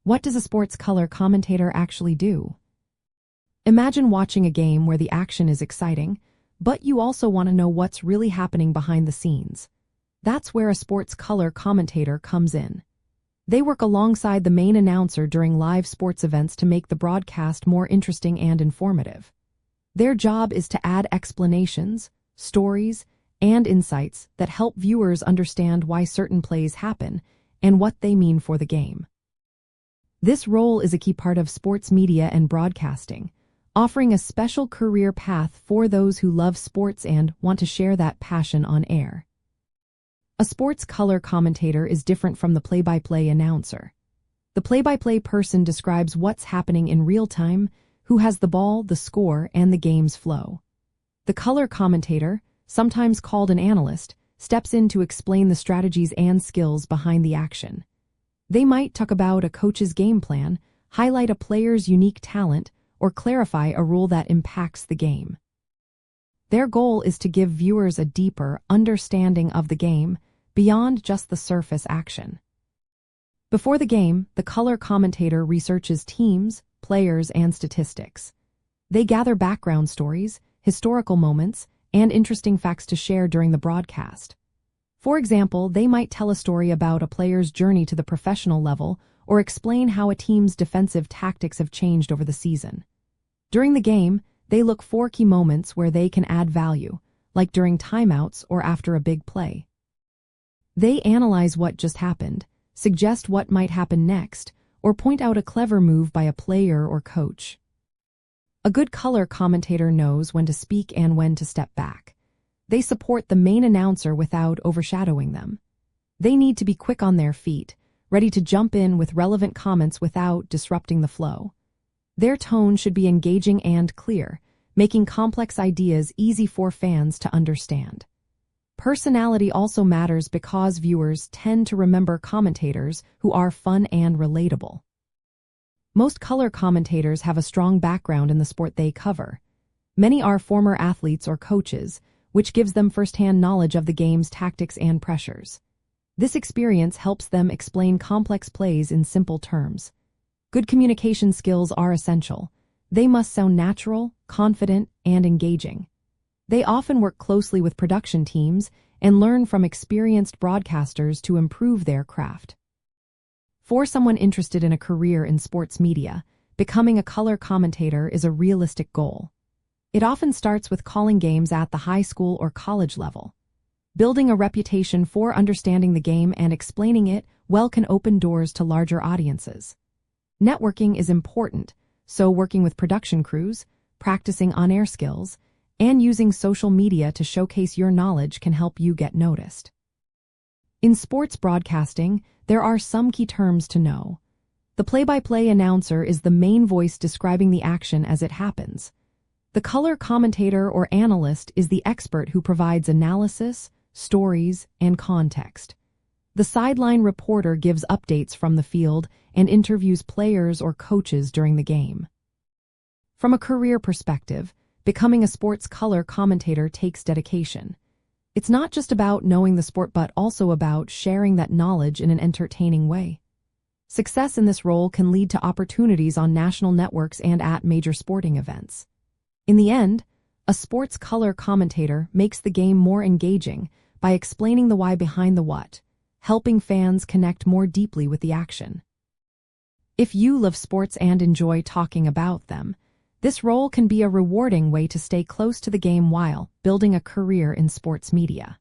What does a sports color commentator actually do? Imagine watching a game where the action is exciting, but you also want to know what's really happening behind the scenes. That's where a sports color commentator comes in. They work alongside the main announcer during live sports events to make the broadcast more interesting and informative. Their job is to add explanations, stories, and insights that help viewers understand why certain plays happen and what they mean for the game. This role is a key part of sports media and broadcasting, offering a special career path for those who love sports and want to share that passion on air. A sports color commentator is different from the play-by-play announcer. The play-by-play person describes what's happening in real time, who has the ball, the score, and the game's flow. The color commentator, sometimes called an analyst, steps in to explain the strategies and skills behind the action. They might talk about a coach's game plan, highlight a player's unique talent, or clarify a rule that impacts the game. Their goal is to give viewers a deeper understanding of the game beyond just the surface action. Before the game, the color commentator researches teams, players, and statistics. They gather background stories, historical moments, and interesting facts to share during the broadcast. For example, they might tell a story about a player's journey to the professional level or explain how a team's defensive tactics have changed over the season. During the game, they look for key moments where they can add value, like during timeouts or after a big play. They analyze what just happened, suggest what might happen next, or point out a clever move by a player or coach. A good color commentator knows when to speak and when to step back. They support the main announcer without overshadowing them. They need to be quick on their feet, ready to jump in with relevant comments without disrupting the flow. Their tone should be engaging and clear, making complex ideas easy for fans to understand. Personality also matters because viewers tend to remember commentators who are fun and relatable. Most color commentators have a strong background in the sport they cover. Many are former athletes or coaches, which gives them firsthand knowledge of the game's tactics and pressures. This experience helps them explain complex plays in simple terms. Good communication skills are essential. They must sound natural, confident, and engaging. They often work closely with production teams and learn from experienced broadcasters to improve their craft. For someone interested in a career in sports media, becoming a color commentator is a realistic goal. It often starts with calling games at the high school or college level. Building a reputation for understanding the game and explaining it well can open doors to larger audiences. Networking is important, so working with production crews, practicing on-air skills, and using social media to showcase your knowledge can help you get noticed. In sports broadcasting, there are some key terms to know. The play-by-play announcer is the main voice describing the action as it happens. The color commentator or analyst is the expert who provides analysis, stories, and context. The sideline reporter gives updates from the field and interviews players or coaches during the game. From a career perspective, becoming a sports color commentator takes dedication. It's not just about knowing the sport but also about sharing that knowledge in an entertaining way. Success in this role can lead to opportunities on national networks and at major sporting events. In the end, a sports color commentator makes the game more engaging by explaining the why behind the what, helping fans connect more deeply with the action. If you love sports and enjoy talking about them, this role can be a rewarding way to stay close to the game while building a career in sports media.